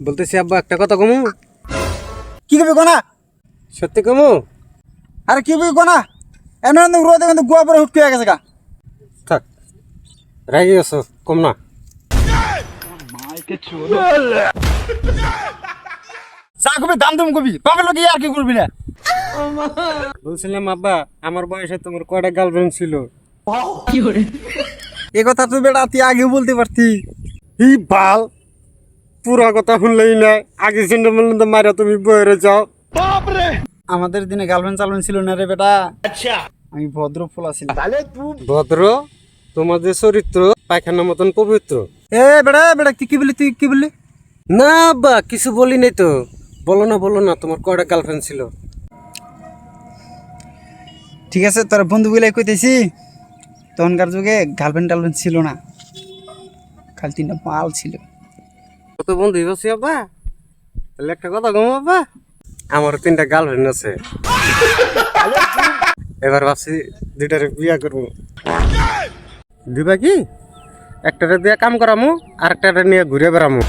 বলতেছি আব্বা একটা কথা কমু। কি কবি কোনা? সত্যি কমু? আরে কি কবি কোনা? এমন রোদে কিন্তু গোয়া পরে হুটকে গেছে গা। থাক, রাগি গেছো, কম না। যা কবি দাম দাম কবি, বাপের লোক আর কি করবি না। বলছিলাম আব্বা, আমার বয়সে তোমার কয়টা গার্লফ্রেন্ড ছিল? এ কথা তুই বেটা তুই আগে বলতে পারতি। ই বাল, পুরা কথা শুনলেই না, আগে চিন্তা বললেন তো মারা তুমি বইরে যাও। আমাদের দিনে গার্লফ্রেন্ড চালফ্রেন্ড ছিল না রে বেটা। আচ্ছা, আমি ভদ্র ফুলা ছিলাম। ভদ্র? তোমার যে চরিত্র পায়খানার মতন পবিত্র। এ বেটা বেটা তুই কি বললি, তুই কি বললি? না আব্বা, কিছু বলি নাই তো। বলো না তোমার কয়টা গার্লফ্রেন্ড ছিল? ঠিক আছে, তোর বন্ধু গুলাই কইতেছি, তখনকার যুগে গার্লফ্রেন্ড টার্লফ্রেন্ড ছিল না, খালি 3টা মাল ছিল। কত বন্ধু হইবছি আব্বা? তাহলে একটা কথা কম আব্বা, আমার 3টা গার্লফ্রেন্ড আছে। এবার ভাবছি 2টারে বিয়া করবো। দিবা কি? একটারে দিয়ে কাম করামু, আর একটারে নিয়ে ঘুরে বেড়ামু।